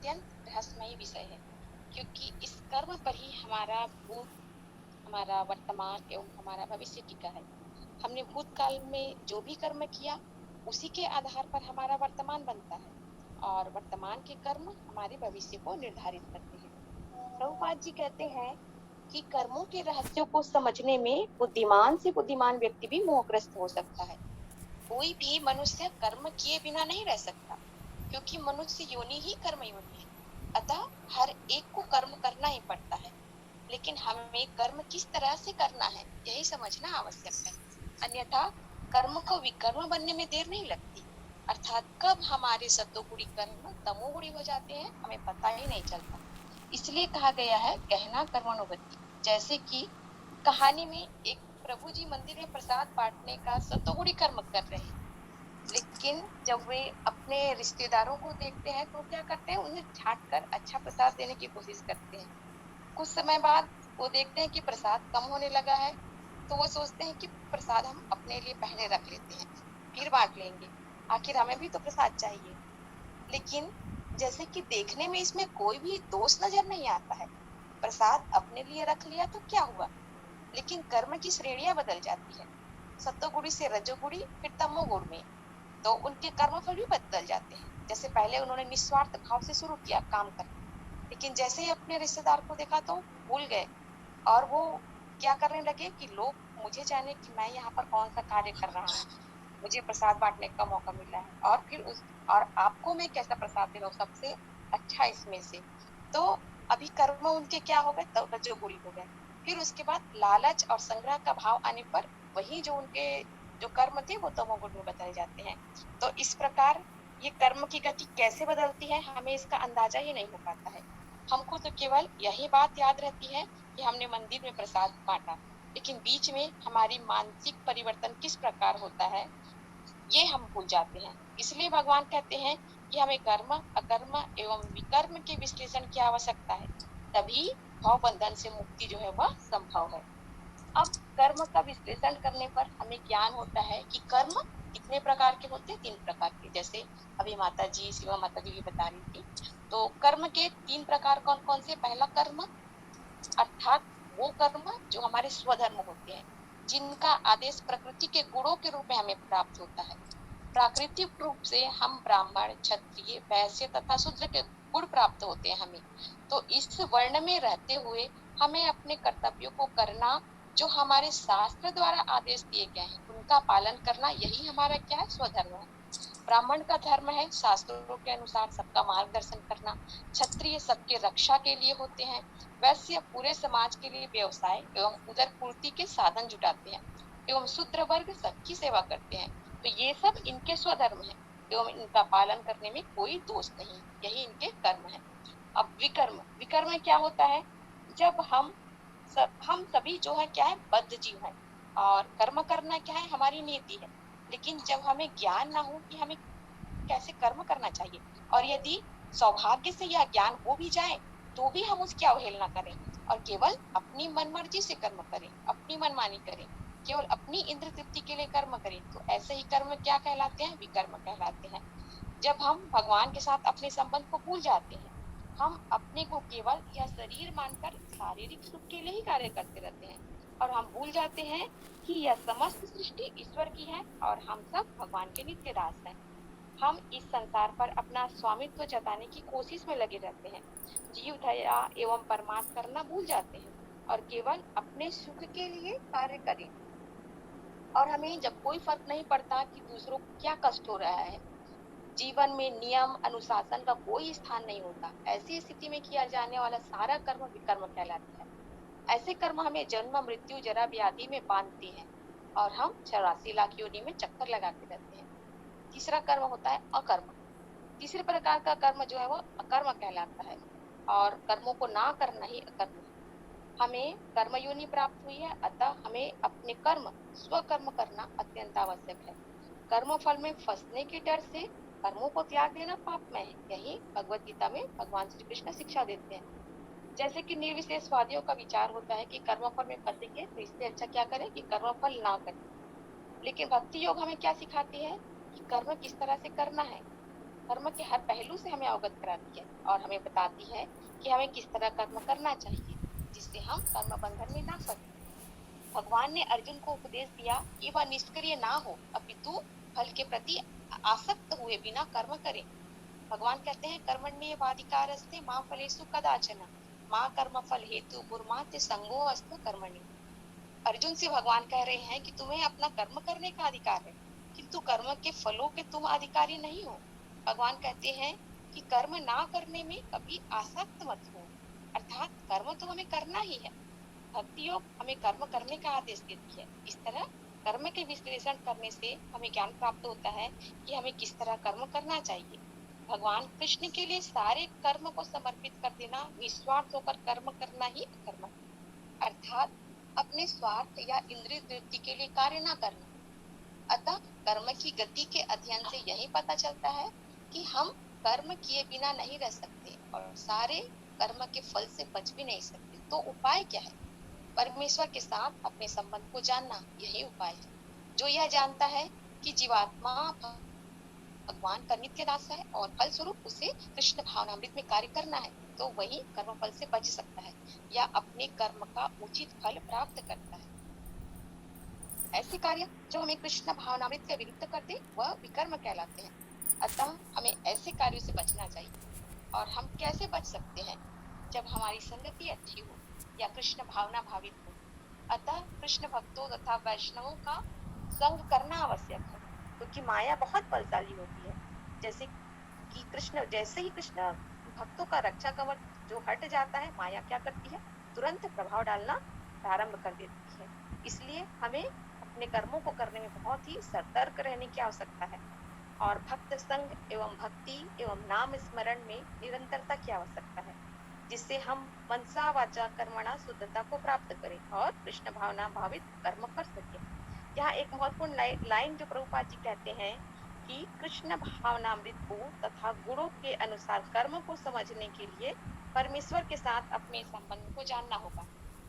अत्यंत रहस्यमयी विषय है, क्योंकि इस कर्म पर ही हमारा भूत, हमारा वर्तमान एवं हमारा भविष्य टिका है। हमने भूतकाल में जो भी कर्म किया, उसी के आधार पर हमारा वर्तमान बनता है और वर्तमान के कर्म हमारे भविष्य को निर्धारित करते हैं। प्रभुपाद जी कहते हैं कि कर्मों के रहस्यों को समझने में बुद्धिमान से बुद्धिमान व्यक्ति भी मोहग्रस्त हो सकता है। कोई भी मनुष्य कर्म किए बिना नहीं रह सकता, क्योंकि मनुष्य योनि ही कर्म योनि है। अतः हर एक को कर्म करना ही पड़ता है, लेकिन हमें कर्म किस तरह से करना है यही समझना आवश्यक है। अन्यथा कर्म को विकर्म बनने में देर नहीं लगती, अर्थात कब हमारे सत्वगुणी कर्म तमोगुणी हो जाते हैं हमें पता ही नहीं चलता। इसलिए कहा गया है गहना कर्मानुगति। जैसे कि कहानी में एक प्रभु जी मंदिर में प्रसाद बांटने का सत्वगुणी कर्म कर रहे हैं, लेकिन जब वे अपने रिश्तेदारों को देखते हैं तो क्या करते हैं, उन्हें छांट कर अच्छा प्रसाद देने की कोशिश करते हैं। कुछ समय बाद वो देखते हैं कि प्रसाद कम होने लगा है, तो वो सोचते हैं कि प्रसाद हम अपने लिए पहले रख लेते हैं, फिर बांट लेंगे, आखिर हमें भी तो प्रसाद चाहिए। लेकिन जैसे कि देखने में इसमें कोई भी दोष नजर नहीं आता है। प्रसाद अपने लिए रख लिया तो क्या हुआ, लेकिन कर्म की श्रेणियां बदल जाती है। सत्वगुणी से रजोगुणी फिर तमोगुण में, तो उनके कर्मफल भी बदल जाते हैं। जैसे पहले उन्होंने निस्वार्थ भाव से शुरू किया काम करना, लेकिन जैसे ही अपने रिश्तेदार को देखा तो भूल गए और वो क्या करने लगे कि लोग मुझे जाने कि मैं यहाँ पर कौन सा कार्य कर रहा हूँ, मुझे प्रसाद बांटने का मौका मिला है और फिर उस और आपको मैं कैसा प्रसाद दे रहा हूँ सबसे अच्छा इसमें से। तो अभी कर्म उनके क्या हो गए, तो रजोगुणी हो गए। फिर उसके बाद लालच और संग्रह का भाव आने पर वही जो उनके जो कर्म थे वो तमोगुण में बदल जाते हैं। तो इस प्रकार ये कर्म की गति कैसे बदलती है हमें इसका अंदाजा ही नहीं हो पाता है। हमको तो केवल यही बात याद रहती है कि हमने मंदिर में प्रसाद बांटा, लेकिन बीच में हमारी मानसिक परिवर्तन किस प्रकार होता है ये हम भूल जाते हैं। इसलिए भगवान कहते हैं कि हमें कर्म, अकर्म एवं विकर्म के विश्लेषण की आवश्यकता है, तभी भव बंधन से मुक्ति जो है वह संभव है। अब कर्म का विश्लेषण करने पर हमें ज्ञान होता है कि कर्म कितने प्रकार के होते हैं, 3 प्रकार के। जैसे अभी माता जी, शिवा माता जी भी बता रही थी। तो कर्म के 3 प्रकार कौन कौन से? पहला कर्म अर्थात वो कर्म जो हमारे स्वधर्म होते हैं, जिनका आदेश प्रकृति के गुणों के रूप में हमें प्राप्त होता है। प्राकृतिक रूप से हम ब्राह्मण, क्षत्रिय, वैश्य तथा शूद्र के गुण प्राप्त होते हैं हमें। तो इस वर्ण में रहते हुए हमें अपने कर्तव्यों को करना, जो हमारे शास्त्र द्वारा आदेश दिए गए हैं उनका पालन करना, यही हमारा क्या है, स्वधर्म है। ब्राह्मण का धर्म है शास्त्रों के अनुसार सबका मार्गदर्शन करना, क्षत्रिय सबके रक्षा के लिए होते हैं, वैश्य पूरे समाज के लिए व्यवसाय एवं उदर पूर्ति के साधन जुटाते हैं, एवं शूद्र वर्ग सबकी सेवा करते हैं। तो ये सब इनके स्वधर्म है एवं इनका पालन करने में कोई दोष नहीं, यही इनके कर्म है। अब विकर्म, विकर्म में क्या होता है? जब हम सभी जो है क्या है, बद्ध जीव है और कर्म करना क्या है, हमारी नीति है। लेकिन जब हमें ज्ञान ना हो कि हमें कैसे कर्म करना चाहिए, और यदि सौभाग्य से यह ज्ञान हो भी जाए तो भी हम उसकी अवहेलना करें और केवल अपनी मनमर्जी से कर्म करें, अपनी मनमानी करें, केवल अपनी इंद्र तृप्ति के लिए कर्म करें, तो ऐसे ही कर्म क्या कहलाते हैं? विकर्म कहलाते हैं। जब हम भगवान के साथ अपने संबंध को भूल जाते हैं, हम अपने को केवल यह शरीर मानकर शारीरिक सुख के लिए ही कार्य करते रहते हैं और हम भूल जाते हैं कि यह समस्त सृष्टि ईश्वर की है और हम सब भगवान के नित्य दास हैं। हम इस संसार पर अपना स्वामित्व जताने की कोशिश में लगे रहते हैं, जीव दया एवं परमार्थ करना भूल जाते हैं और केवल अपने सुख के लिए कार्य करें। और हमें जब कोई फर्क नहीं पड़ता कि दूसरों को क्या कष्ट हो रहा है, जीवन में नियम अनुशासन का कोई स्थान नहीं होता, ऐसी स्थिति में किया जाने वाला सारा कर्म विकर्म कहलाता है। ऐसे कर्म हमें जन्म मृत्यु जरा व्याधि में बांधते हैं और हम 84 लाख योनि में चक्कर लगाते रहते हैं। तीसरा कर्म होता है अकर्म। तीसरे प्रकार का कर्म जो है वो अकर्म कहलाता है और कर्मों को ना करना ही अकर्म है। हमें कर्म योनि प्राप्त हुई है, अतः हमें अपने कर्म स्वकर्म करना अत्यंत आवश्यक है। कर्म फल में फंसने के डर से कर्मों को त्याग देना पापमय है, यही भगवत गीता में भगवान श्री कृष्ण शिक्षा देते हैं। जैसे कि निर्विशेषवादियों का विचार होता है कि कर्मफल में फंसेंगे तो इससे अच्छा क्या करें कि कर्मफल ना करें। लेकिन भक्ति योग हमें क्या सिखाती है कि कर्म किस तरह से करना है। कर्म के हर पहलू से हमें अवगत कराती है और हमें बताती है कि हमें किस तरह कर्म करना चाहिए जिससे हम कर्म बंधन में ना फंसे। भगवान ने अर्जुन को उपदेश दिया कि वह निष्क्रिय ना हो अपितु फल के प्रति आसक्त हुए बिना कर्म करे। भगवान कहते हैं कर्मण्येवाधिकारस्ते मां फलेषु कदाचन मां कर्म फल हेतु भूर्माते संगो अस्तु कर्मणि। अर्जुन से भगवान कह रहे हैं कि तुम्हें अपना कर्म करने का अधिकार है किंतु कर्म के फलों के तुम अधिकारी नहीं हो। भगवान कहते हैं कि कर्म ना करने में कभी आसक्त मत हो, अर्थात कर्म तो हमें करना ही है। भक्ति योग हमें कर्म करने का आदेश देती है। इस तरह कर्म के विश्लेषण करने से हमें ज्ञान प्राप्त होता है कि हमें किस तरह कर्म करना चाहिए। भगवान कृष्ण के लिए सारे कर्म को समर्पित कर देना, निस्वार्थ होकर कर्म करना ही कर्म, अर्थात अपने स्वार्थ या इंद्रिय तृप्ति के लिए कार्य न करना। अतः कर्म की गति के अध्ययन से यही पता चलता है कि हम कर्म किए बिना नहीं रह सकते और सारे कर्म के फल से बच भी नहीं सकते। तो उपाय क्या है? परमेश्वर के साथ अपने संबंध को जानना, यही उपाय है। जो यह जानता है कि जीवात्मा भगवान का नित्य दास है और फल स्वरूप उसे कृष्ण भावनामृत में कार्य करना है, तो वही कर्म फल से बच सकता है या अपने कर्म का उचित फल प्राप्त करता है। ऐसे कार्य जो हमें कृष्ण भावनामृत के विरुद्ध करते वह विकर्म कहलाते हैं। अतः हमें ऐसे कार्यों से बचना चाहिए। और हम कैसे बच सकते हैं? जब हमारी संगति अच्छी हो या कृष्ण भावना भावित हो। अतः कृष्ण भक्तों तथा वैष्णवों का संग करना आवश्यक है क्योंकि माया बहुत बलशाली होती है। जैसे ही कृष्ण भक्तों का रक्षा कवच जो हट जाता है, माया क्या करती है? तुरंत प्रभाव डालना प्रारंभ कर देती है। इसलिए हमें अपने कर्मों को करने में बहुत ही सतर्क रहने की आवश्यकता है और भक्त संग एवं भक्ति एवं नाम स्मरण में निरंतरता की आवश्यकता है जिससे हम मनसा वाचा कर्मणा शुद्धता को प्राप्त करें और कृष्ण भावना भावित कर्म कर सके। यहाँ एक महत्वपूर्ण लाइन जो प्रभुपाद जी कहते हैं कि कृष्ण भावनामृत को तथा गुणों के अनुसार कर्म को समझने के लिए परमेश्वर के साथ अपने संबंध को जानना होगा।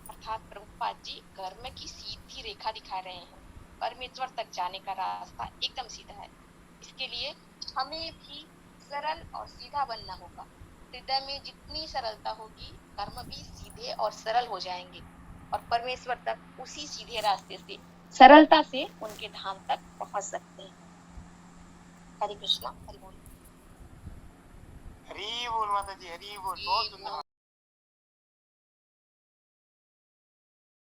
अर्थात प्रभुपाद जी कर्म की सीधी रेखा दिखा रहे हैं। परमेश्वर तक जाने का रास्ता एकदम सीधा है। इसके लिए हमें भी सरल और सीधा बनना होगा। हृदय में जितनी सरलता होगी कर्म भी सीधे और सरल हो जाएंगे और परमेश्वर तक उसी सीधे रास्ते से सरलता से उनके धाम तक पहुंच सकते हैं। हरे कृष्णा, हरि बोल। हरी बोल माता जी, हरी बोल। बहुत सुंदर।